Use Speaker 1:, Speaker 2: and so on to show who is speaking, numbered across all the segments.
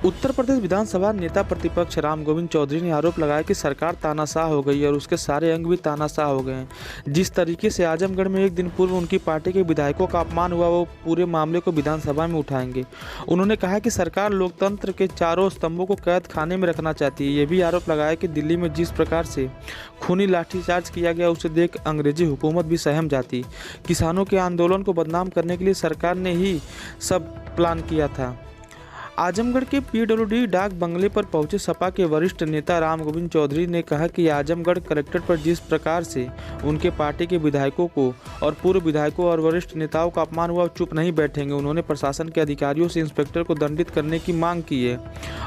Speaker 1: उत्तर प्रदेश विधानसभा नेता प्रतिपक्ष राम गोविंद चौधरी ने आरोप लगाया कि सरकार तानाशाह हो गई है और उसके सारे अंग भी तानाशाह हो गए हैं। जिस तरीके से आजमगढ़ में एक दिन पूर्व उनकी पार्टी के विधायकों का अपमान हुआ, वो पूरे मामले को विधानसभा में उठाएंगे। उन्होंने कहा कि सरकार लोकतंत्र के चारों स्तंभों को कैद खाने में रखना चाहती है। ये भी आरोप लगाया कि दिल्ली में जिस प्रकार से खूनी लाठीचार्ज किया गया, उसे देख अंग्रेजी हुकूमत भी सहम जाती। किसानों के आंदोलन को बदनाम करने के लिए सरकार ने ही सब प्लान किया था। आजमगढ़ के पीडब्ल्यूडी डाक बंगले पर पहुंचे सपा के वरिष्ठ नेता राम गोविंद चौधरी ने कहा कि आजमगढ़ कलेक्ट्रेट पर जिस प्रकार से उनके पार्टी के विधायकों को और पूर्व विधायकों और वरिष्ठ नेताओं का अपमान हुआ, चुप नहीं बैठेंगे। उन्होंने प्रशासन के अधिकारियों से इंस्पेक्टर को दंडित करने की मांग की है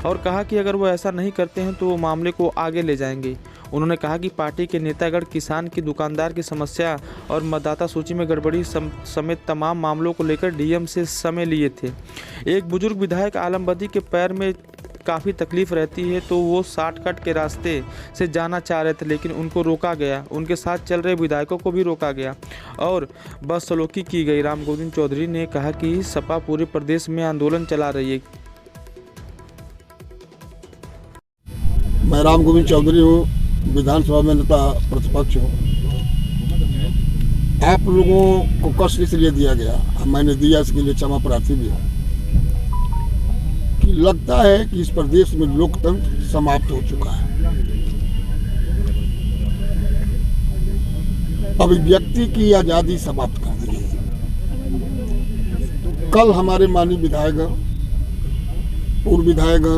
Speaker 1: और कहा कि अगर वो ऐसा नहीं करते हैं तो वो मामले को आगे ले जाएंगे। उन्होंने कहा कि पार्टी के नेतागण किसान की दुकानदार की समस्या और मतदाता सूची में गड़बड़ी समेत तमाम मामलों को लेकर डीएम से समय लिए थे। एक बुजुर्ग विधायक आलमबदी के पैर में काफ़ी तकलीफ रहती है, तो वो शॉर्टकट के रास्ते से जाना चाह रहे थे, लेकिन उनको रोका गया। उनके साथ चल रहे विधायकों को भी रोका गया और बदसलूकी की गई। राम गोविंद चौधरी ने कहा कि सपा पूरे प्रदेश में आंदोलन चला रही है।
Speaker 2: मैं राम गोविंद चौधरी हूँ, विधानसभा में नेता प्रतिपक्ष हूँ। आप लोगों को कष्ट इसलिए दिया गया, मैंने दिया, इसके लिए क्षमा प्रार्थी भी हूँ। कि लगता है कि इस प्रदेश में लोकतंत्र समाप्त हो चुका है। अभिव्यक्ति की आजादी समाप्त कर दी है। कल हमारे माननीय विधायकगण, पूर्व विधायकगण,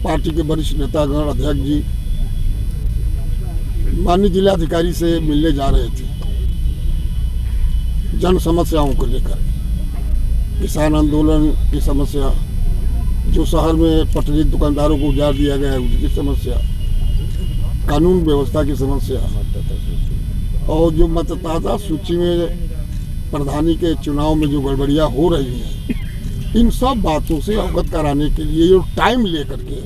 Speaker 2: पार्टी के वरिष्ठ नेतागण, अध्यक्ष जी माननीय जिलाधिकारी से मिलने जा रहे थे जन समस्याओं को लेकर। किसान आंदोलन की समस्या, जो शहर में पटरी दुकानदारों को उजाड़ दिया गया है उसकी समस्या, कानून व्यवस्था की समस्या और जो मतदाता सूची में प्रधानी के चुनाव में जो गड़बड़ियाँ हो रही हैं, इन सब बातों से अवगत कराने के लिए जो टाइम लेकर के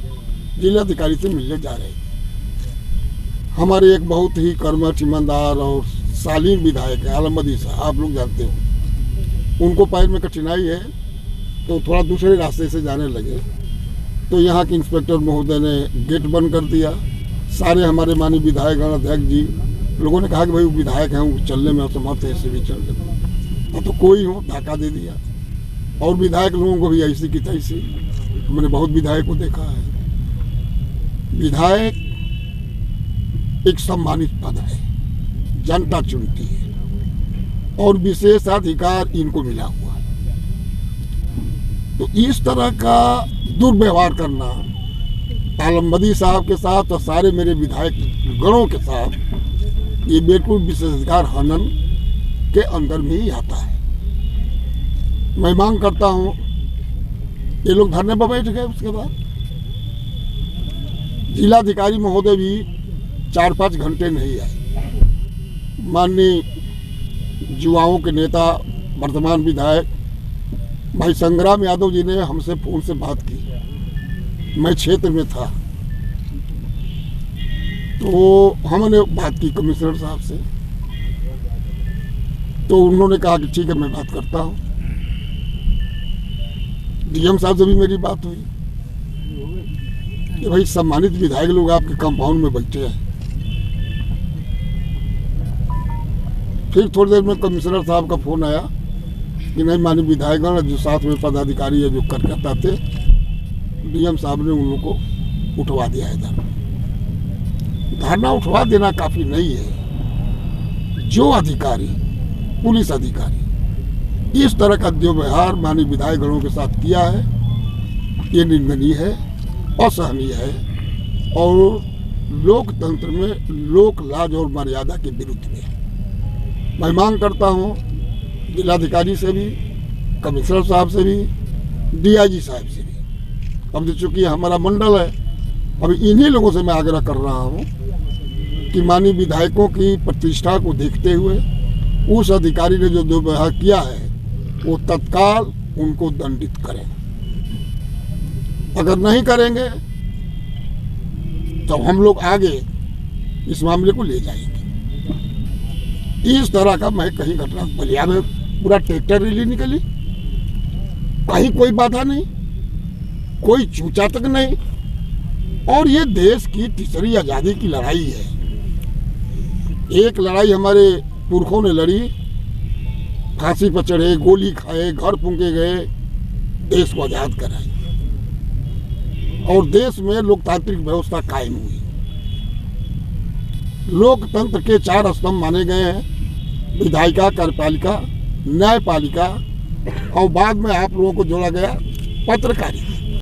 Speaker 2: जिलाधिकारी से मिलने जा रहे हैं। हमारे एक बहुत ही कर्मठ, ईमानदार और शालीन विधायक है आलमबदी साहब, आप लोग जानते हो। उनको पैर में कठिनाई है तो थोड़ा दूसरे रास्ते से जाने लगे, तो यहाँ के इंस्पेक्टर महोदय ने गेट बंद कर दिया। सारे हमारे माननीय विधायकगण, अध्यक्ष जी लोगों ने कहा कि भाई वो विधायक हैं, वो चलने में असमर्थ है, ऐसे भी चलने में, तो कोई हो धक्का दे दिया। और विधायक लोगों को भी ऐसी की तैसी, मैंने बहुत विधायक को देखा है। विधायक एक सम्मानित पद है, जनता चुनती है और विशेषाधिकार इनको मिला हुआ है। तो इस तरह का दुर्व्यवहार करना आलमबदी साहब के साथ और सारे मेरे विधायक गणों के साथ, ये बिल्कुल विशेषाधिकार हनन के अंदर में ही आता है। मैं मांग करता हूँ, ये लोग धरने पर बैठ गए, उसके बाद जिलाधिकारी महोदय भी 4-5 घंटे नहीं आए। माननीय युवाओं के नेता, वर्तमान विधायक भाई संग्राम यादव जी ने हमसे फोन से बात की, मैं क्षेत्र में था, तो हमने बात की कमिश्नर साहब से, तो उन्होंने कहा कि ठीक है मैं बात करता हूँ। डीएम साहब से भी मेरी बात हुई कि भाई सम्मानित विधायक लोग आपके कंपाउंड में बैठे हैं। फिर थोड़ी देर में कमिश्नर साहब का फोन आया कि नहीं, माननीय विधायकगण जो साथ में पदाधिकारी है जो करकता थे, डीएम साहब ने उन लोगों को उठवा दिया है इधर। धरना उठवा देना काफ़ी नहीं है। जो अधिकारी, पुलिस अधिकारी इस तरह का दुर्व्यवहार माननीय विधायकगणों के साथ किया है, ये निंदनीय है, असहनीय है और लोकतंत्र में लोक लाज और मर्यादा के विरुद्ध में। मैं मांग करता हूँ जिलाधिकारी से भी, कमिश्नर साहब से भी, डीआईजी साहब से भी। अब जो चूँकि हमारा मंडल है, अभी इन्हीं लोगों से मैं आग्रह कर रहा हूँ कि माननीय विधायकों की प्रतिष्ठा को देखते हुए उस अधिकारी ने जो दुर्व्यवहार किया है वो तत्काल उनको दंडित करें। अगर नहीं करेंगे तो हम लोग आगे इस मामले को ले जाएंगे। इस तरह का मैं कहीं घटना, बलिया में पूरा ट्रैक्टर रैली निकली, कहीं कोई बाधा नहीं, कोई चूचा तक नहीं। और ये देश की तीसरी आज़ादी की लड़ाई है। एक लड़ाई हमारे पुरखों ने लड़ी, फांसी पर चढ़े, गोली खाए, घर फूंके गए, देश को आज़ाद कराई और देश में लोकतांत्रिक व्यवस्था कायम हुई। लोकतंत्र के 4 स्तंभ माने गए हैं, विधायिका, कार्यपालिका, न्यायपालिका और बाद में आप लोगों को जोड़ा गया पत्रकारिता।